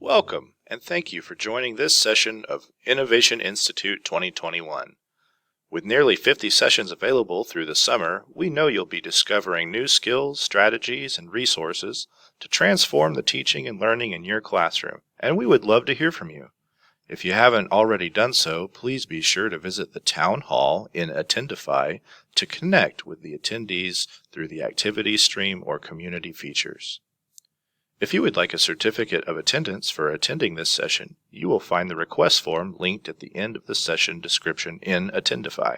Welcome, and thank you for joining this session of Innovation Institute 2021. With nearly 50 sessions available through the summer, we know you'll be discovering new skills, strategies, and resources to transform the teaching and learning in your classroom, and we would love to hear from you. If you haven't already done so, please be sure to visit the Town Hall in Attendify to connect with the attendees through the activity stream or community features. If you would like a certificate of attendance for attending this session, you will find the request form linked at the end of the session description in Attendify.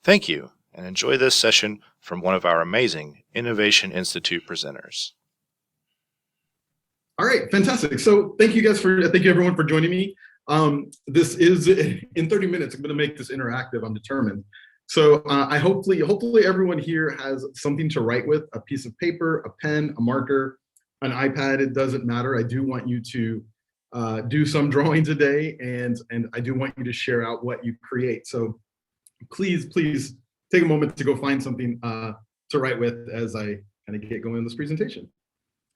Thank you, and enjoy this session from one of our amazing Innovation Institute presenters. All right, fantastic. So thank you everyone for joining me. This is in 30 minutes. I'm going to make this interactive. I'm determined. So hopefully everyone here has something to write with: a piece of paper, a pen, a marker, an iPad. It doesn't matter. I do want you to do some drawing today, and I do want you to share out what you create. So please take a moment to go find something to write with as I kind of get going in this presentation.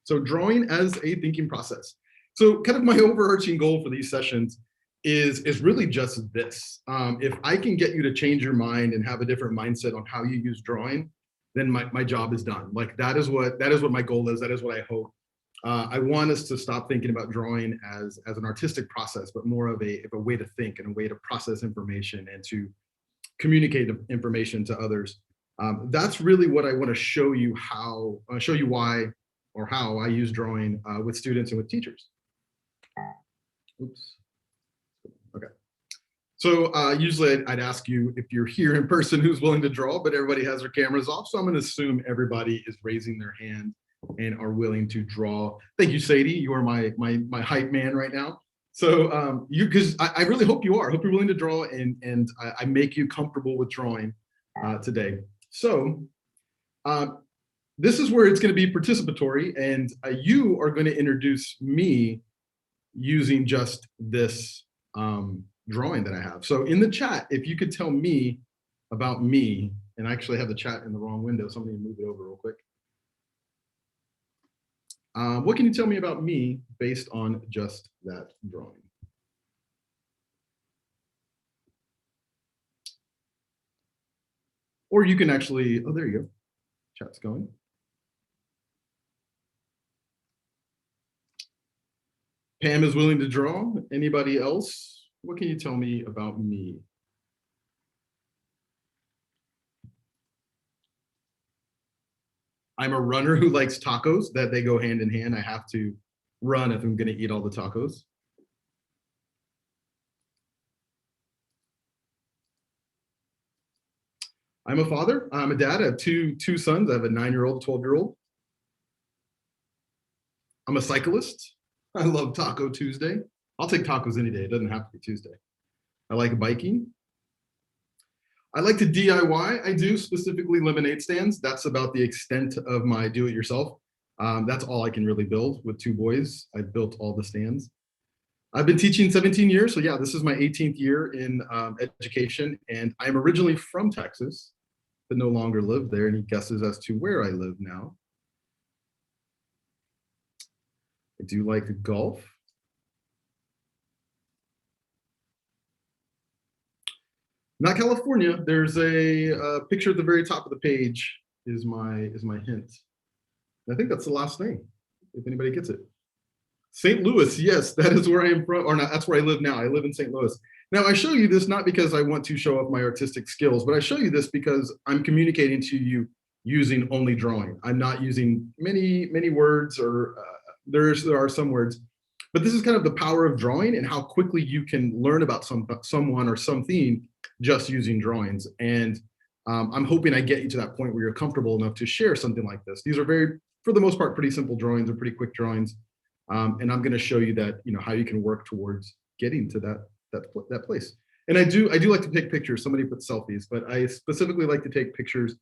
So drawing as a thinking process. So kind of my overarching goal for these sessions is really just this. If I can get you to change your mind and have a different mindset on how you use drawing, then my job is done. Like that is what my goal is. That is what I hope. I want us to stop thinking about drawing as an artistic process, but more of a way to think and a way to process information and to communicate information to others. That's really what I want to show you why or how I use drawing with students and with teachers. Oops. Okay. So usually I'd ask you if you're here in person who's willing to draw, but everybody has their cameras off. So I'm going to assume everybody is raising their hand and are willing to draw. Thank you, Sadie. You are my hype man right now. So because I really hope you are. I hope you're willing to draw, and I make you comfortable with drawing today. So this is where it's going to be participatory, and you are going to introduce me using just this drawing that I have. So in the chat, if you could tell me about me, and I actually have the chat in the wrong window, so I'm going to move it over real quick. What can you tell me about me based on just that drawing? Or you can actually, oh, there you go. Chat's going. Pam is willing to draw. Anybody else? What can you tell me about me? I'm a runner who likes tacos, that they go hand in hand. I have to run if I'm going to eat all the tacos. I'm a father. I'm a dad. I have two sons. I have a 9-year-old, 12-year-old. I'm a cyclist. I love Taco Tuesday. I'll take tacos any day. It doesn't have to be Tuesday. I like biking. I like to DIY. I do, specifically lemonade stands. That's about the extent of my do-it-yourself. That's all I can really build with 2 boys. I've built all the stands. I've been teaching 17 years. So yeah, this is my 18th year in education. And I'm originally from Texas, but no longer live there. Any guesses as to where I live now? I do like golf. Not California. There's a picture at the very top of the page is my hint. I think that's the last name, if anybody gets it. St. Louis, yes, that is where I am from, or not, that's where I live now. I live in St. Louis. Now I show you this not because I want to show off my artistic skills, but I show you this because I'm communicating to you using only drawing. I'm not using many words, or there are some words, but this is kind of the power of drawing and how quickly you can learn about someone or something just using drawings. And I'm hoping I get you to that point where you're comfortable enough to share something like this. These are for the most part, pretty simple drawings or pretty quick drawings. And I'm going to show you that, how you can work towards getting to that place. And I do like to take pictures. Somebody put selfies, but I specifically like to take pictures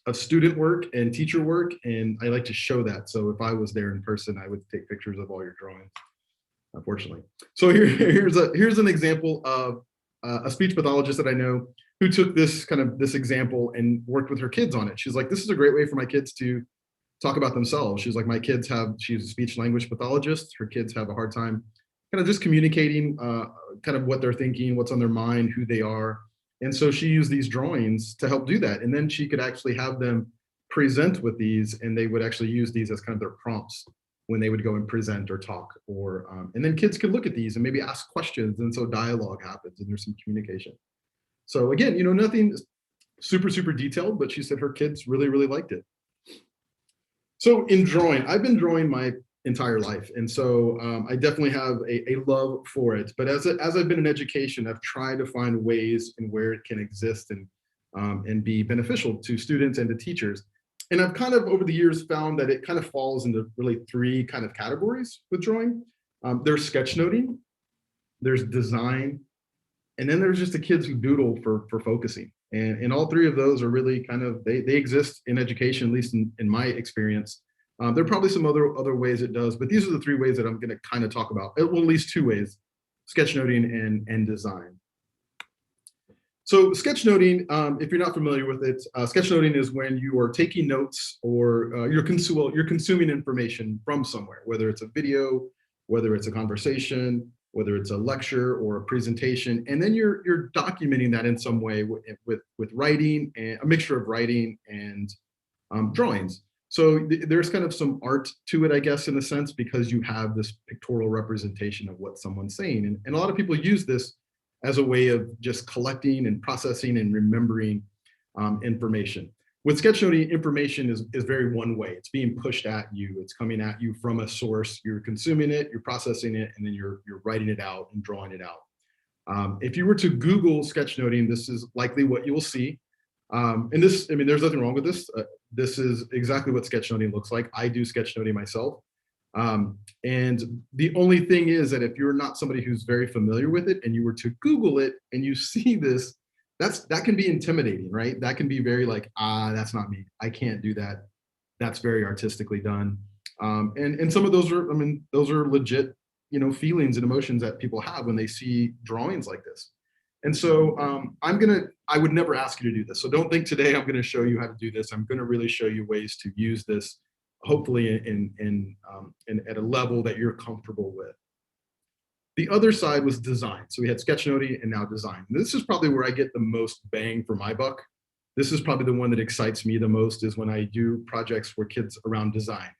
of student work and teacher work, and I like to show that. So if I was there in person, I would take pictures of all your drawings, unfortunately. So here's an example of a speech pathologist that I know who took this example and worked with her kids on it. She's like, this is a great way for my kids to talk about themselves. She's like, she's a speech language pathologist. Her kids have a hard time kind of just communicating kind of what they're thinking, what's on their mind, who they are. And so she used these drawings to help do that. And then she could actually have them present with these, and they would actually use these as kind of their prompts when they would go and present or talk, and then kids could look at these and maybe ask questions. And so dialogue happens and there's some communication. So again, nothing super, super detailed, but she said her kids really, really liked it. So in drawing, I've been drawing my entire life. And so I definitely have a love for it. But as I've been in education, I've tried to find ways in where it can exist and be beneficial to students and to teachers. And I've kind of over the years found that it kind of falls into really three kind of categories with drawing. There's sketchnoting, there's design, and then there's just the kids who doodle for focusing. And all three of those are really kind of, they exist in education, at least in my experience. There are probably some other ways it does, but these are the three ways that I'm going to kind of talk about. Well, at least two ways: sketchnoting and design. So sketchnoting, if you're not familiar with it, sketchnoting is when you are taking notes or you're consuming information from somewhere, whether it's a video, whether it's a conversation, whether it's a lecture or a presentation, and then you're documenting that in some way with writing, and a mixture of writing and drawings. So there's kind of some art to it, I guess, in a sense, because you have this pictorial representation of what someone's saying. And a lot of people use this as a way of just collecting and processing and remembering information. With sketchnoting, information is very one way. It's being pushed at you. It's coming at you from a source. You're consuming it, you're processing it, and then you're writing it out and drawing it out. If you were to Google sketchnoting, this is likely what you will see. And this, I mean, there's nothing wrong with this. This is exactly what sketchnoting looks like. I do sketchnoting myself. And the only thing is that if you're not somebody who's very familiar with it and you were to Google it and you see this, that can be intimidating, right? That can be very like, that's not me. I can't do that. That's very artistically done. And some of those are, I mean, those are legit, feelings and emotions that people have when they see drawings like this. And so I would never ask you to do this. So don't think today I'm going to show you how to do this. I'm going to really show you ways to use this, hopefully in at a level that you're comfortable with. The other side was design. So we had sketchnoting and now design. This is probably where I get the most bang for my buck. This is probably the one that excites me the most, is when I do projects for kids around design.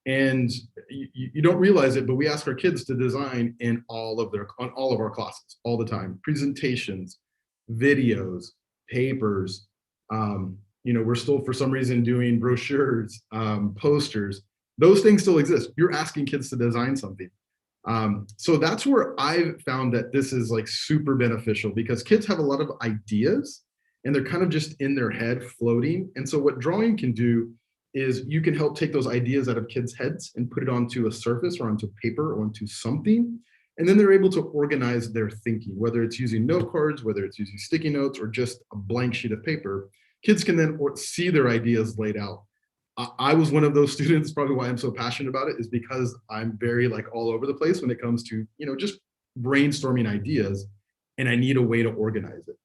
And you don't realize it, but we ask our kids to design on all of our classes all the time. Presentations, videos, papers. We're still, for some reason, doing brochures, posters. Those things still exist. You're asking kids to design something. So that's where I've found that this is like super beneficial, because kids have a lot of ideas and they're kind of just in their head floating. And so what drawing can do is you can help take those ideas out of kids' heads and put it onto a surface or onto paper or onto something. And then they're able to organize their thinking, whether it's using note cards, whether it's using sticky notes, or just a blank sheet of paper. Kids can then see their ideas laid out. I was one of those students. Probably why I'm so passionate about it is because I'm very like all over the place when it comes to, just brainstorming ideas, and I need a way to organize it.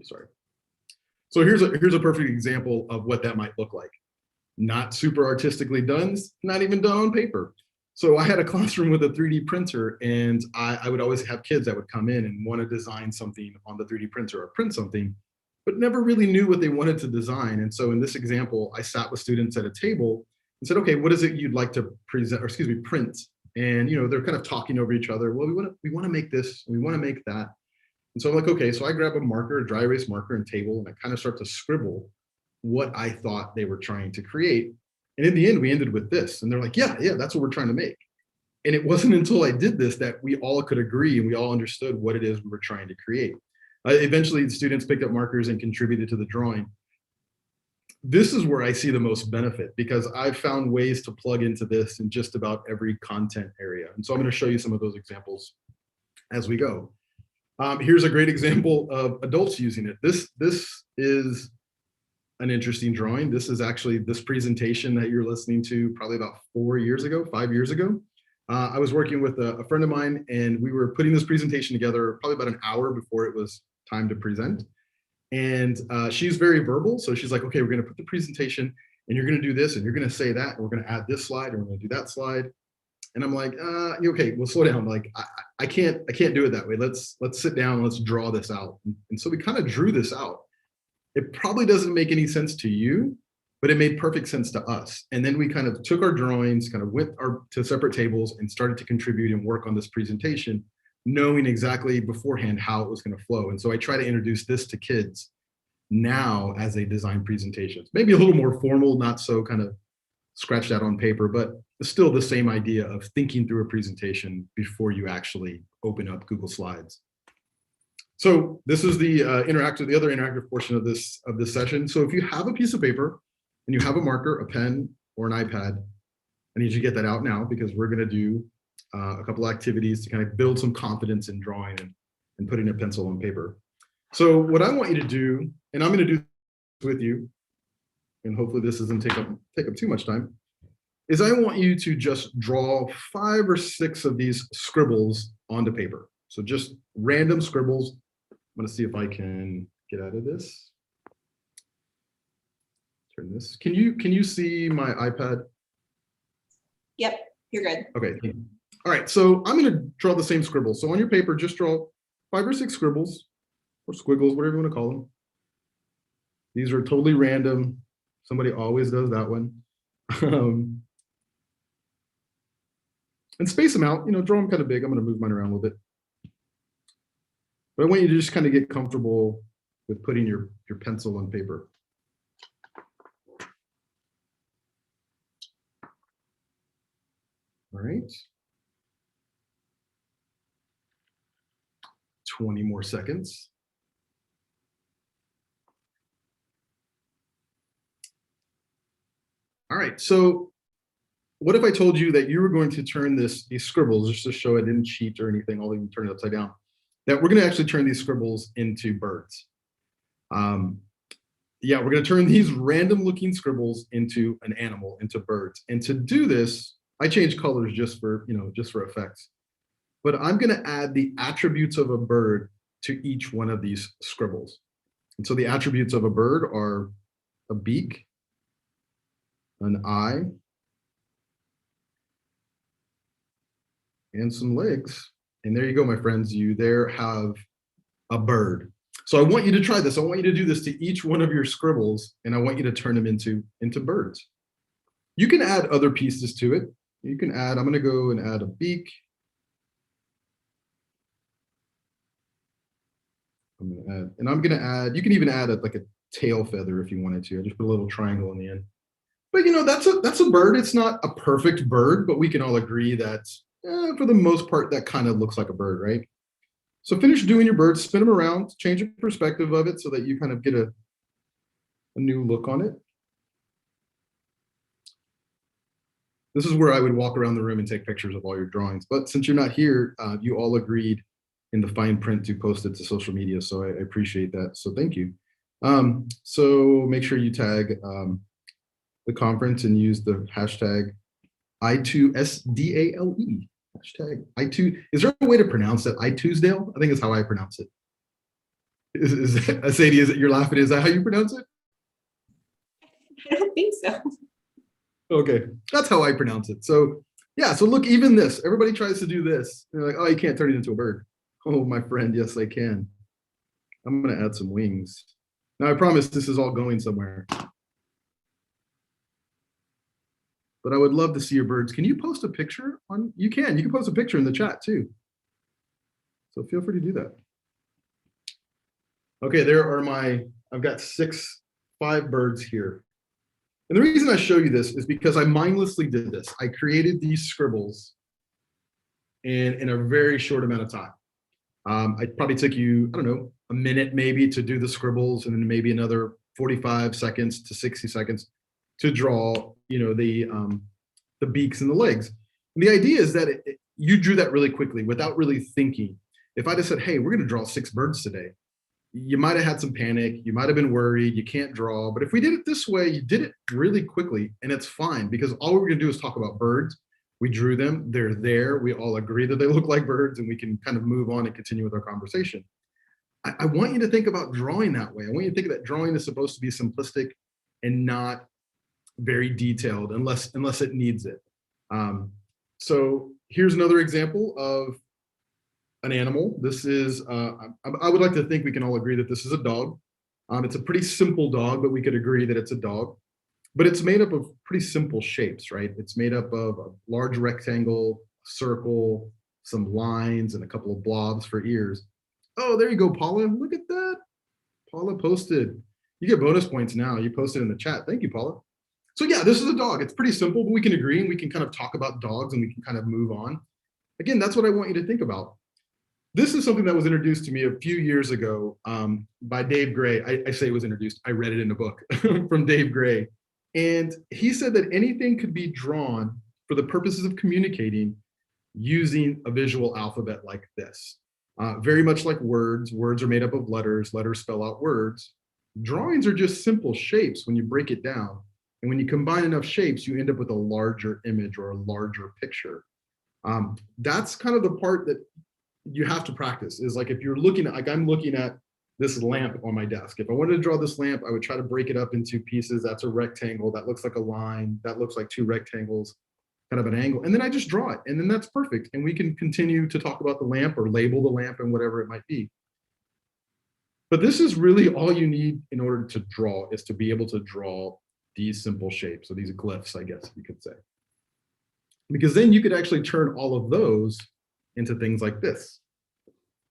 Sorry. So here's a perfect example of what that might look like. Not super artistically done, not even done on paper. So I had a classroom with a 3D printer, and I would always have kids that would come in and want to design something on the 3D printer or print something, but never really knew what they wanted to design. And so in this example, I sat with students at a table and said, okay, what is it you'd like to print? And they're kind of talking over each other. Well, we want to make this, we want to make that. And so I'm like, okay, so I grab a marker, a dry erase marker and table, and I kind of start to scribble what I thought they were trying to create. And in the end, we ended with this. And they're like, yeah, that's what we're trying to make. And it wasn't until I did this that we all could agree and we all understood what it is we were trying to create. Eventually, the students picked up markers and contributed to the drawing. This is where I see the most benefit, because I've found ways to plug into this in just about every content area. And so I'm going to show you some of those examples as we go. Here's a great example of adults using it. This is an interesting drawing. This is actually this presentation that you're listening to probably about 5 years ago. I was working with a friend of mine, and we were putting this presentation together probably about an hour before it was time to present. And she's very verbal. So she's like, okay, we're going to put the presentation. and you're going to do this, and you're going to say that, and we're going to add this slide, and we're going to do that slide. And I'm like, okay, well, slow down. Like, I can't do it that way. Let's sit down, let's draw this out. And so we kind of drew this out. It probably doesn't make any sense to you, but it made perfect sense to us. And then we kind of took our drawings, kind of went to separate tables and started to contribute and work on this presentation, knowing exactly beforehand how it was going to flow. And so I try to introduce this to kids now as a design presentation. Maybe a little more formal, not so kind of scratched out on paper, but still the same idea of thinking through a presentation before you actually open up Google Slides. So this is the other interactive portion of this session. So if you have a piece of paper and you have a marker, a pen, or an iPad, I need you to get that out now, because we're going to do a couple of activities to kind of build some confidence in drawing and putting a pencil on paper. So what I want you to do, and I'm going to do this with you, and hopefully this doesn't take up too much time, is I want you to just draw 5 or 6 of these scribbles onto paper. So just random scribbles. I'm going to see if I can get out of this. Turn this. Can you see my iPad? Yep, you're good. Okay. All right. So I'm going to draw the same scribbles. So on your paper, just draw 5 or 6 scribbles or squiggles, whatever you want to call them. These are totally random. Somebody always does that one. And space them out, draw them kind of big. I'm going to move mine around a little bit. But I want you to just kind of get comfortable with putting your pencil on paper. All right. 20 more seconds. All right, so what if I told you that you were going to turn these scribbles, just to show I didn't cheat or anything, I'll even turn it upside down, that we're going to actually turn these scribbles into birds. Yeah, we're going to turn these random looking scribbles into an animal, into birds. And to do this, I changed colors just for effects. But I'm going to add the attributes of a bird to each one of these scribbles. And so the attributes of a bird are a beak, an eye, and some legs. And there you go, my friends. You there have a bird. So I want you to try this. I want you to do this to each one of your scribbles, and I want you to turn them into birds. You can add other pieces to it. You can add, I'm going to go and add a beak. I'm going to add, you can even add like a tail feather if you wanted to. I just put a little triangle in the end. But that's a bird. It's not a perfect bird, but we can all agree that for the most part, that kind of looks like a bird, right? So finish doing your birds, spin them around, change the perspective of it so that you kind of get a new look on it. This is where I would walk around the room and take pictures of all your drawings. But since you're not here, you all agreed in the fine print to post it to social media. So I appreciate that. So thank you. So make sure you tag the conference and use the hashtag I2SDALE. Hashtag I2. Is there a way to pronounce that? I2SDALE? I think is how I pronounce it. Sadie, is it you're laughing? Is that how you pronounce it? I don't think so. Okay, that's how I pronounce it. So yeah, so look, even this, everybody tries to do this. They're like, oh, you can't turn it into a bird. Oh, my friend, yes, I can. I'm gonna add some wings. Now I promise this is all going somewhere. But I would love to see your birds. Can you post a picture on, you can post a picture in the chat too. So feel free to do that. Okay, there are I've got 5 birds here. And the reason I show you this is because I mindlessly did this. I created these scribbles in a very short amount of time. It probably took you, I don't know, a minute maybe to do the scribbles, and then maybe another 45 seconds to 60 seconds to draw, the beaks and the legs. And the idea is that you drew that really quickly without really thinking. If I just said, hey, we're going to draw 6 birds today, you might have had some panic. You might have been worried. You can't draw. But if we did it this way, you did it really quickly, and it's fine because all we're going to do is talk about birds. We drew them. They're there. We all agree that they look like birds, and we can kind of move on and continue with our conversation. I want you to think about drawing that way. I want you to think that drawing is supposed to be simplistic and not very detailed unless it needs it. So here's another example of an animal. This is, I would like to think we can all agree that this is a dog. It's a pretty simple dog, but we could agree that it's a dog. But it's made up of pretty simple shapes, right? It's made up of a large rectangle, circle, some lines, and a couple of blobs for ears. Oh, there you go, Paula. Look at that. Paula posted. You get bonus points now. You posted in the chat. Thank you, Paula. So yeah, this is a dog. It's pretty simple, but we can agree and we can kind of talk about dogs and we can kind of move on. Again, that's what I want you to think about. This is something that was introduced to me a few years ago by Dave Gray. I say it was introduced. I read it in a book from Dave Gray. And he said that anything could be drawn for the purposes of communicating using a visual alphabet like this. Very much like words. Words are made up of letters. Letters spell out words. Drawings are just simple shapes when you break it down. And when you combine enough shapes, you end up with a larger image or a larger picture. That's kind of the part that you have to practice, is like if you're looking at, like I'm looking at this lamp on my desk. If I wanted to draw this lamp, I would try to break it up into pieces. That's a rectangle. That looks like a line. That looks like two rectangles, kind of an angle. And then I just draw it. And then that's perfect. And we can continue to talk about the lamp or label the lamp and whatever it might be. But this is really all you need in order to draw, is to be able to draw these simple shapes, or these glyphs, I guess you could say. Because then you could actually turn all of those into things like this.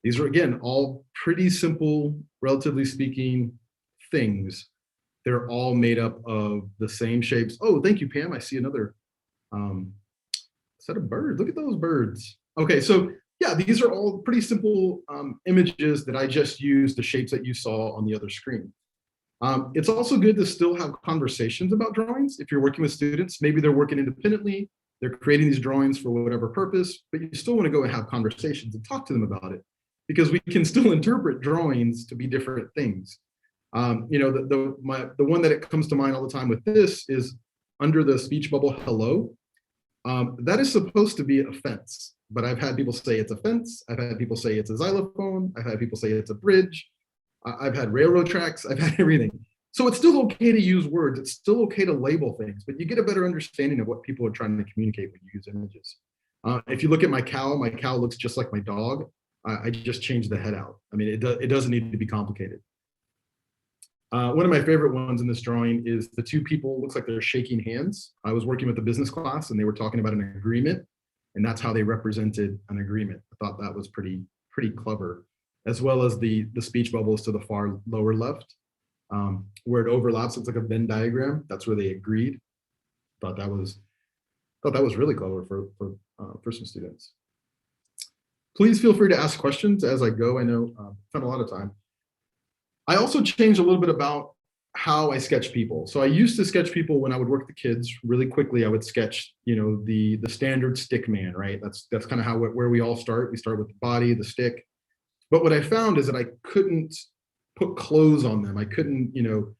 These are, again, all pretty simple, relatively speaking, things. They're all made up of the same shapes. Oh, thank you, Pam. I see another set of birds. Look at those birds. Okay, so yeah, these are all pretty simple images that I just used the shapes that you saw on the other screen. It's also good to still have conversations about drawings. If you're working with students, maybe they're working independently, they're creating these drawings for whatever purpose, but you still want to go and have conversations and talk to them about it, because we can still interpret drawings to be different things. You know, the one that it comes to mind all the time with this is under the speech bubble, hello. That is supposed to be a fence, but I've had people say it's a fence. I've had people say it's a xylophone. I've had people say it's a bridge. I've had railroad tracks. I've had everything. So it's still okay to use words. It's still okay to label things, but you get a better understanding of what people are trying to communicate when you use images. If you look at my cow looks just like my dog. I just changed the head out. I mean, it doesn't need to be complicated. One of my favorite ones in this drawing is the two people, looks like they're shaking hands. I was working with a business class and they were talking about an agreement, and that's how they represented an agreement. I thought that was pretty clever, as well as the speech bubbles to the far lower left, where it overlaps. It's like a Venn diagram. That's where they agreed. Thought that was really clever for some students. Please feel free to ask questions as I go. I know I spent a lot of time. I also changed a little bit about how I sketch people. So I used to sketch people when I would work with the kids really quickly. I would sketch, you know, the standard stick man, right? That's kind of where we all start. We start with the body, the stick. But what I found is that I couldn't put clothes on them. I couldn't, you know,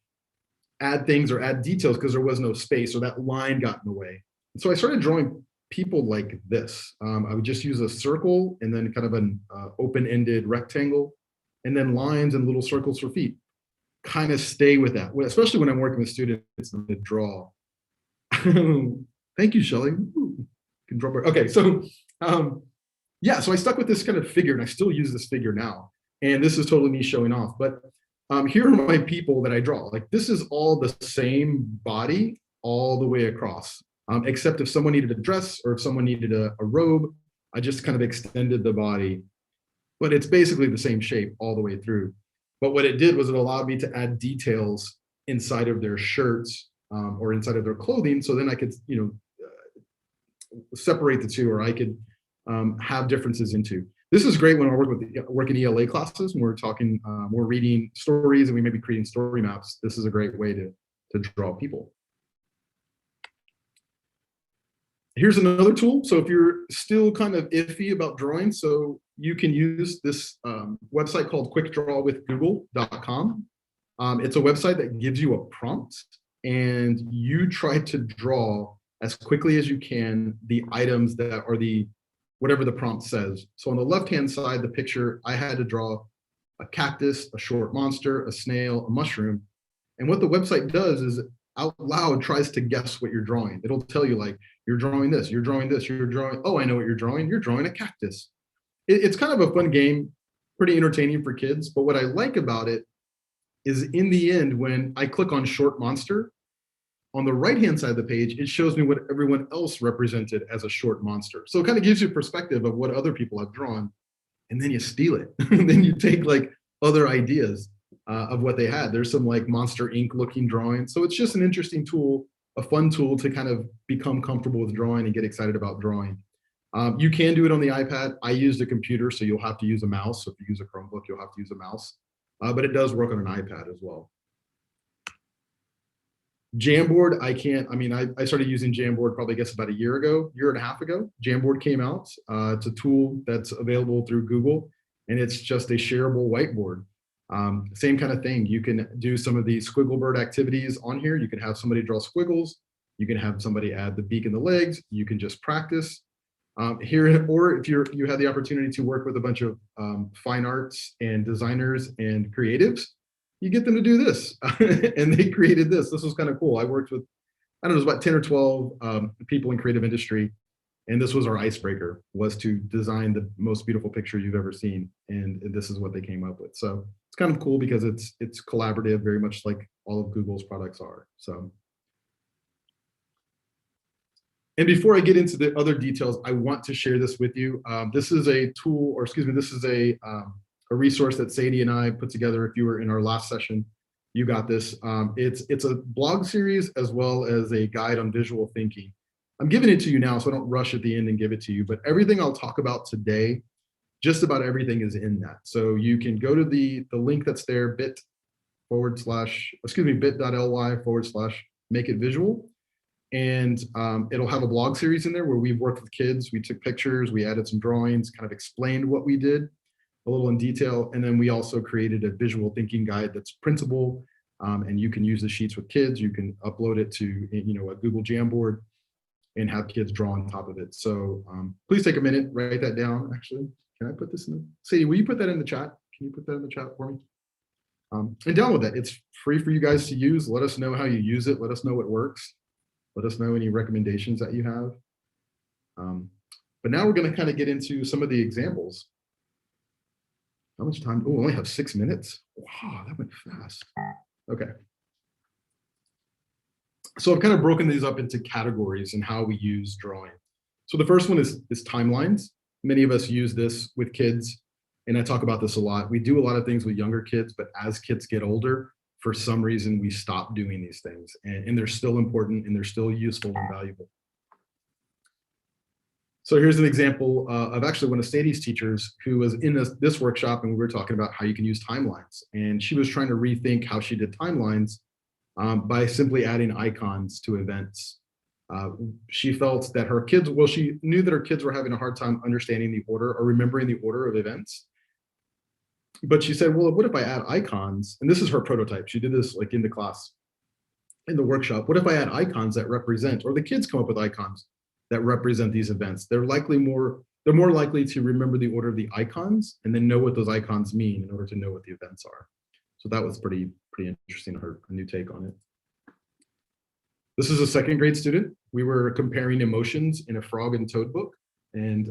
add things or add details because there was no space, or that line got in the way. And so I started drawing people like this. I would just use a circle and then kind of an open-ended rectangle, and then lines and little circles for feet. Kind of stay with that, especially when I'm working with students to draw. Thank you, Shelly. Can draw. Okay, so yeah, so I stuck with this kind of figure, and I still use this figure now. And this is totally me showing off. But here are my people that I draw. Like, this is all the same body all the way across, except if someone needed a dress or if someone needed a robe, I just kind of extended the body. But it's basically the same shape all the way through. But what it did was it allowed me to add details inside of their shirts or inside of their clothing. So then I could, you know, separate the two, or I could have differences into. This is great when I work in ELA classes, when we're talking, we're reading stories and we may be creating story maps. This is a great way to draw people. Here's another tool. So if you're still kind of iffy about drawing, so you can use this website called quickdrawwithgoogle.com. It's a website that gives you a prompt, and you try to draw as quickly as you can the items that are whatever the prompt says. So on the left-hand side, the picture, I had to draw a cactus, a short monster, a snail, a mushroom. And what the website does is out loud tries to guess what you're drawing. It'll tell you like, you're drawing this, you're drawing this, you're drawing, oh, I know what you're drawing. You're drawing a cactus. It's kind of a fun game, pretty entertaining for kids. But what I like about it is in the end, when I click on short monster, on the right-hand side of the page, it shows me what everyone else represented as a short monster. So it kind of gives you perspective of what other people have drawn, and then you steal it. And then you take like other ideas of what they had. There's some like Monster Inc. looking drawings. So it's just an interesting tool, a fun tool to kind of become comfortable with drawing and get excited about drawing. You can do it on the iPad. I used a computer, so you'll have to use a mouse. So if you use a Chromebook, you'll have to use a mouse. But it does work on an iPad as well. Jamboard, I started using Jamboard probably, I guess, about a year and a half ago. Jamboard came out. It's a tool that's available through Google, and it's just a shareable whiteboard. Same kind of thing. You can do some of the Squigglebird activities on here. You can have somebody draw squiggles. You can have somebody add the beak and the legs. You can just practice. Here, or if you had the opportunity to work with a bunch of fine arts and designers and creatives, you get them to do this. And they created this. This was kind of cool. I worked with, I don't know, it was about 10 or 12 people in creative industry. And this was our icebreaker, was to design the most beautiful picture you've ever seen. And this is what they came up with. So it's kind of cool because it's collaborative, very much like all of Google's products are. So. And before I get into the other details, I want to share this with you. This is a tool, or excuse me, this is a resource that Sadie and I put together. If you were in our last session, you got this. It's a blog series as well as a guide on visual thinking. I'm giving it to you now, so I don't rush at the end and give it to you, but everything I'll talk about today, just about everything is in that. So you can go to the link that's there, bit.ly/make it visual. And it'll have a blog series in there where we've worked with kids. We took pictures, we added some drawings, kind of explained what we did a little in detail. And then we also created a visual thinking guide that's printable. And you can use the sheets with kids. You can upload it to a Google Jamboard and have kids draw on top of it. So please take a minute, write that down. Actually, can I put this in the, Sadie, will you put that in the chat? Can you put that in the chat for me? And download that. It's free for you guys to use. Let us know how you use it. Let us know what works. Let us know any recommendations that you have. But now we're going to kind of get into some of the examples. How much time? Oh, we only have 6 minutes. Wow, that went fast. Okay. So I've kind of broken these up into categories and how we use drawing. So the first one is timelines. Many of us use this with kids, and I talk about this a lot. We do a lot of things with younger kids, but as kids get older, for some reason, we stop doing these things, and they're still important and they're still useful and valuable. So here's an example of actually one of Sadie's teachers who was in this workshop, and we were talking about how you can use timelines. And she was trying to rethink how she did timelines by simply adding icons to events. She felt that her kids, well, she knew that her kids were having a hard time understanding the order or remembering the order of events. But she said, well, what if I add icons? And this is her prototype. She did this like in the class, in the workshop. What if I add icons that represent, or the kids come up with icons that represent these events? They're more likely to remember the order of the icons and then know what those icons mean in order to know what the events are. So that was pretty interesting, her new take on it. This is a second grade student. We were comparing emotions in a frog and toad book. And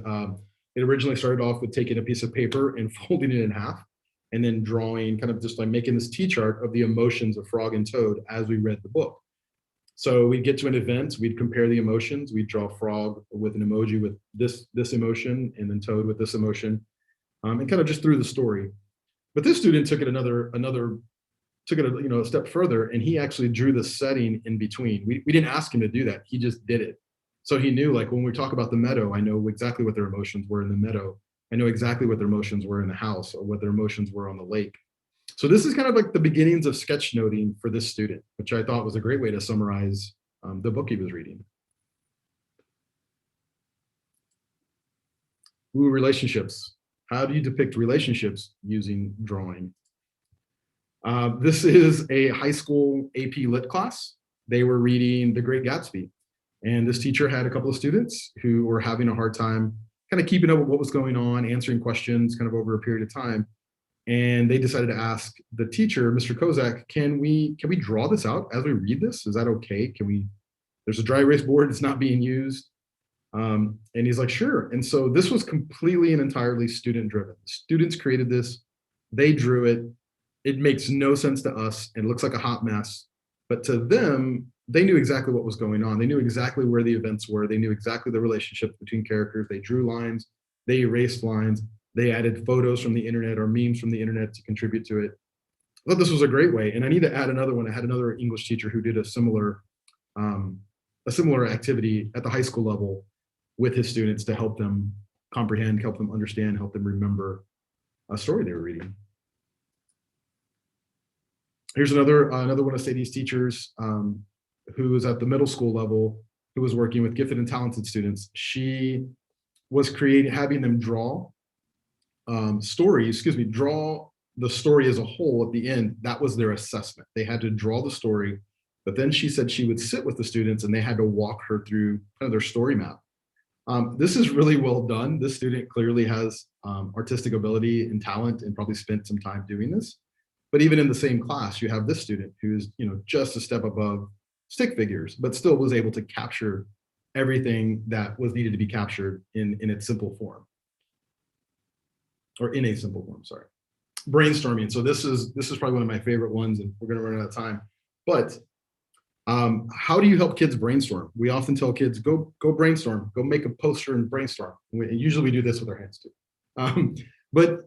it originally started off with taking a piece of paper and folding it in half, and then drawing, kind of just like making this T-chart of the emotions of frog and toad as we read the book. So we'd get to an event, we'd compare the emotions, we'd draw frog with an emoji with this emotion, and then toad with this emotion, and kind of just through the story. But this student took it a step further, and he actually drew the setting in between. We didn't ask him to do that, he just did it. So he knew, like, when we talk about the meadow, I know exactly what their emotions were in the meadow. I know exactly what their emotions were in the house, or what their emotions were on the lake. So this is kind of like the beginnings of sketchnoting for this student, which I thought was a great way to summarize the book he was reading. Ooh, relationships. How do you depict relationships using drawing? This is a high school AP Lit class. They were reading The Great Gatsby. And this teacher had a couple of students who were having a hard time kind of keeping up with what was going on, answering questions kind of over a period of time. And they decided to ask the teacher, Mr. Kozak, can we draw this out as we read this? Is that okay? There's a dry erase board, it's not being used. And he's like, sure. And so this was completely and entirely student driven. Students created this, they drew it. It makes no sense to us. It looks like a hot mess, but to them, they knew exactly what was going on. They knew exactly where the events were. They knew exactly the relationships between characters. They drew lines, they erased lines, they added photos from the internet or memes from the internet to contribute to it. I thought this was a great way. And I need to add another one. I had another English teacher who did a similar activity at the high school level with his students to help them comprehend, help them understand, help them remember a story they were reading. Here's another one of Sadie's teachers who was at the middle school level, who was working with gifted and talented students. She was having them draw draw the story as a whole at the end. That was their assessment. They had to draw the story, but then she said she would sit with the students and they had to walk her through kind of their story map. This is really well done. This student clearly has artistic ability and talent and probably spent some time doing this. But even in the same class, you have this student who's just a step above stick figures, but still was able to capture everything that was needed to be captured in its simple form. Or in a simple form, sorry. Brainstorming. So this is probably one of my favorite ones, and we're going to run out of time. But how do you help kids brainstorm? We often tell kids, go brainstorm, go make a poster and brainstorm. Usually we do this with our hands too. But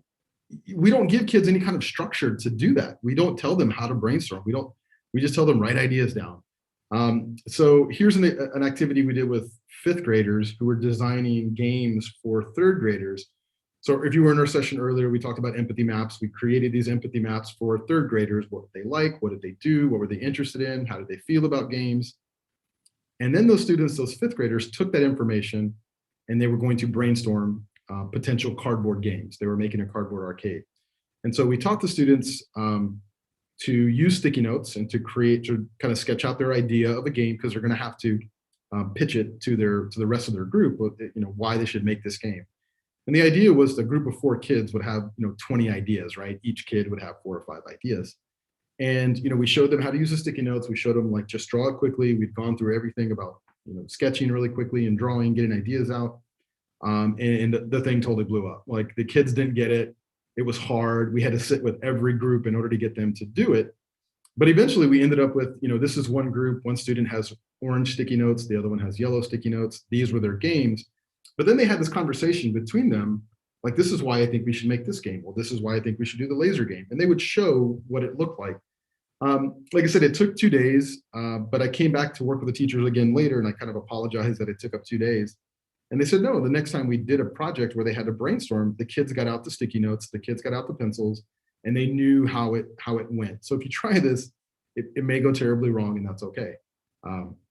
we don't give kids any kind of structure to do that. We don't tell them how to brainstorm. We just tell them write ideas down. So here's an activity we did with 5th graders who were designing games for 3rd graders. So if you were in our session earlier, we talked about empathy maps. We created these empathy maps for 3rd graders. What did they like? What did they do? What were they interested in? How did they feel about games? And then those students, those 5th graders, took that information and they were going to brainstorm potential cardboard games. They were making a cardboard arcade. And so we taught the students to use sticky notes and to kind of sketch out their idea of a game, because they're going to have to pitch it to the rest of their group, why they should make this game. And the idea was the group of 4 kids would have 20 ideas, right? Each kid would have 4 or 5 ideas. And we showed them how to use the sticky notes. We showed them just draw it quickly. We'd gone through everything about sketching really quickly and drawing, getting ideas out. And the thing totally blew up. Like, the kids didn't get it. It was hard. We had to sit with every group in order to get them to do it. But eventually we ended up with, this is one group. One student has orange sticky notes. The other one has yellow sticky notes. These were their games. But then they had this conversation between them, like, this is why I think we should make this game. Well, this is why I think we should do the laser game. And they would show what it looked like. Like I said, it took 2 days, but I came back to work with the teachers again later, and I kind of apologized that it took up 2 days. And they said, no, the next time we did a project where they had to brainstorm, the kids got out the sticky notes, the kids got out the pencils, and they knew how it went. So if you try this, it may go terribly wrong, and that's okay.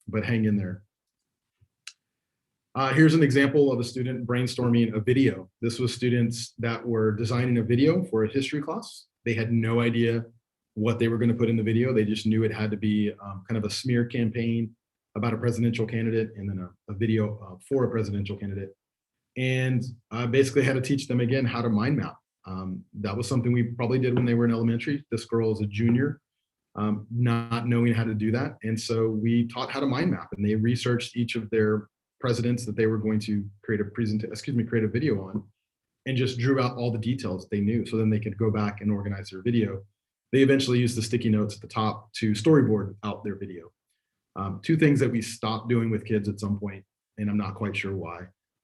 But hang in there. Here's an example of a student brainstorming a video. This was students that were designing a video for a history class. They had no idea what they were going to put in the video. They just knew it had to be kind of a smear campaign about a presidential candidate, and then a video for a presidential candidate. And I basically had to teach them again how to mind map. That was something we probably did when they were in elementary. This girl is a junior, not knowing how to do that. And so we taught how to mind map, and they researched each of their presidents that they were going to create a video on, and just drew out all the details they knew, so then they could go back and organize their video. They eventually used the sticky notes at the top to storyboard out their video. 2 things that we stopped doing with kids at some point, and I'm not quite sure why.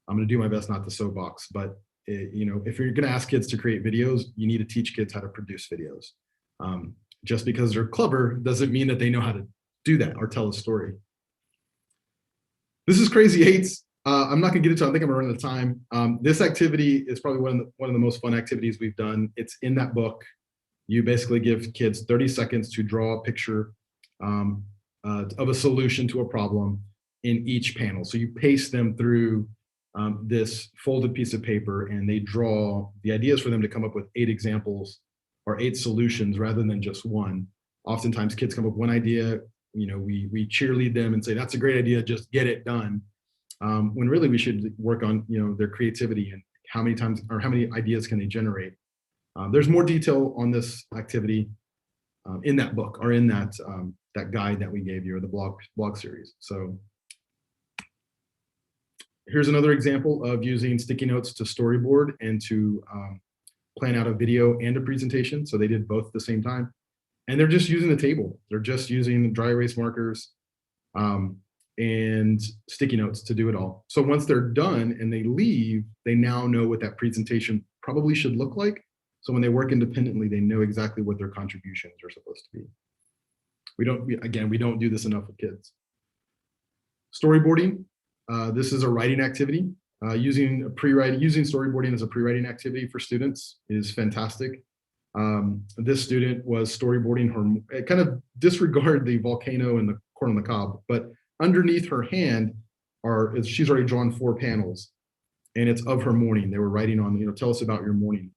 I'm going to do my best not to soapbox, but if you're going to ask kids to create videos, you need to teach kids how to produce videos. Just because they're clever doesn't mean that they know how to do that or tell a story. This is Crazy Eights. I'm not going to get into it. I think I'm going to run out of time. This activity is probably one of the most fun activities we've done. It's in that book. You basically give kids 30 seconds to draw a picture of a solution to a problem in each panel. So you paste them through this folded piece of paper, and they draw. The idea is for them to come up with 8 examples or 8 solutions rather than just one. Oftentimes kids come up with one idea, we cheerlead them and say, that's a great idea, just get it done. When really we should work on, their creativity and how many times or how many ideas can they generate. There's more detail on this activity in that book or in that that guide that we gave you, or the blog series. So here's another example of using sticky notes to storyboard and to plan out a video and a presentation. So they did both at the same time. And they're just using the table. They're just using dry erase markers and sticky notes to do it all. So once they're done and they leave, they now know what that presentation probably should look like. So when they work independently, they know exactly what their contributions are supposed to be. We don't do this enough with kids. Storyboarding. This is a writing activity. Using storyboarding as a pre-writing activity for students is fantastic. This student was storyboarding her, kind of disregard the volcano and the corn on the cob, but underneath her hand she's already drawn 4 panels, and it's of her morning. They were writing on, tell us about your morning.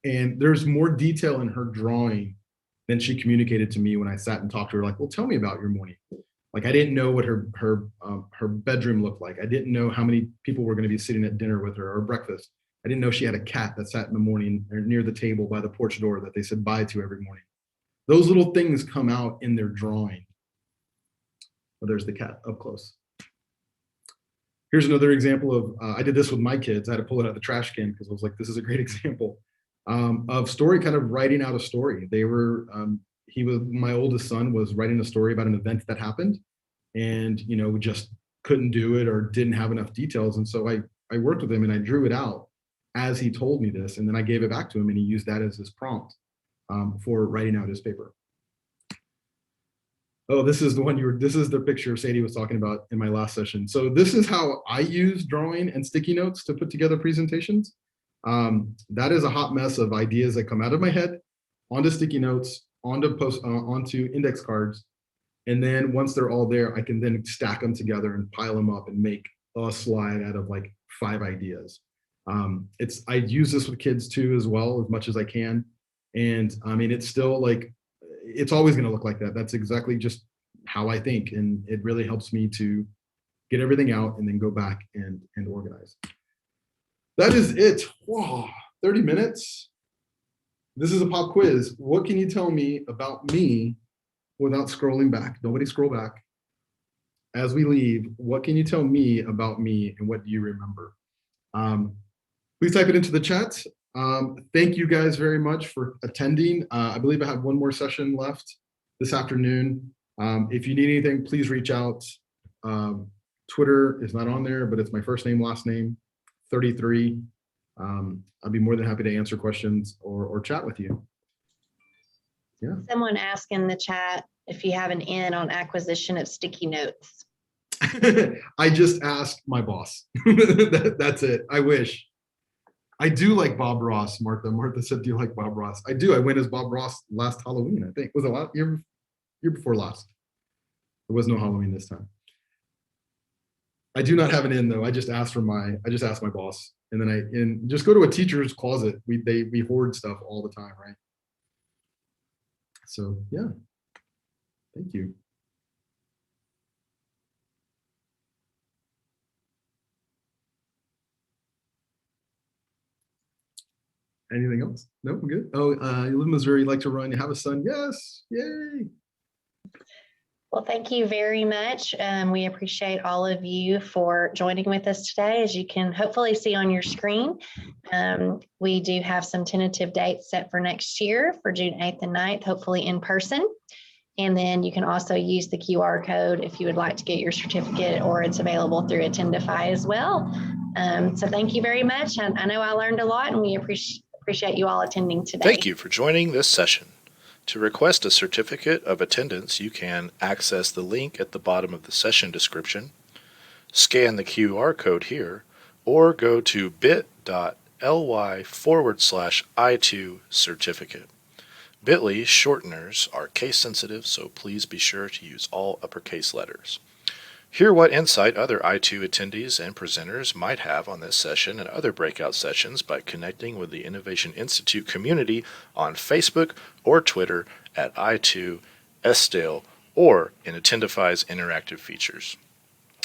And there's more detail in her drawing than she communicated to me when I sat and talked to her, like, well, tell me about your morning. Like, I didn't know what her bedroom looked like. I didn't know how many people were going to be sitting at dinner with her or breakfast. I didn't know she had a cat that sat in the morning near the table by the porch door that they said bye to every morning. Those little things come out in their drawing. Oh, there's the cat up close. Here's another example of, I did this with my kids. I had to pull it out of the trash can because I was like, this is a great example of story, kind of writing out a story. They were, my oldest son was writing a story about an event that happened, and, just couldn't do it or didn't have enough details. And so I worked with him and I drew it out as he told me this, and then I gave it back to him and he used that as his prompt for writing out his paper. Oh, this is the picture Sadie was talking about in my last session. So this is how I use drawing and sticky notes to put together presentations. That is a hot mess of ideas that come out of my head onto sticky notes, onto index cards. And then once they're all there, I can then stack them together and pile them up and make a slide out of like 5 ideas. I use this with kids too, as well, as much as I can. And I mean, it's still like, it's always going to look like that. That's exactly just how I think. And it really helps me to get everything out and then go back and organize. That is it. Whoa, 30 minutes. This is a pop quiz. What can you tell me about me without scrolling back? Nobody scroll back. As we leave, what can you tell me about me and what do you remember? Please type it into the chat. Thank you guys very much for attending. I believe I have one more session left this afternoon. If you need anything, please reach out. Twitter is not on there, but it's my first name, last name, 33. I'll be more than happy to answer questions or chat with you. Yeah. Someone asked in the chat if you have an in on acquisition of sticky notes. I just asked my boss. That's it. I wish. I do like Bob Ross, Martha. Martha said, do you like Bob Ross? I do. I went as Bob Ross last Halloween, I think. Was it year before last? There was no Halloween this time. I do not have an in though. I just asked my boss. And then just go to a teacher's closet. We hoard stuff all the time, right? So yeah. Thank you. Anything else? No, we're good. Oh, you live in Missouri, you like to run, you have a son. Yes, yay. Well, thank you very much. We appreciate all of you for joining with us today. As you can hopefully see on your screen, we do have some tentative dates set for next year for June 8th and 9th, hopefully in person. And then you can also use the QR code if you would like to get your certificate, or it's available through Attendify as well. So thank you very much. I know I learned a lot, and we appreciate you all attending today. Thank you for joining this session. To request a certificate of attendance, you can access the link at the bottom of the session description, scan the QR code here, or go to bit.ly/I2 certificate. Bit.ly shorteners are case sensitive, so please be sure to use all uppercase letters. Hear what insight other I2 attendees and presenters might have on this session and other breakout sessions by connecting with the Innovation Institute community on Facebook or Twitter at I2 Estale or in Attendify's interactive features.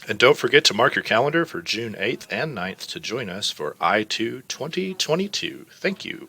And don't forget to mark your calendar for June 8th and 9th to join us for I2 2022. Thank you.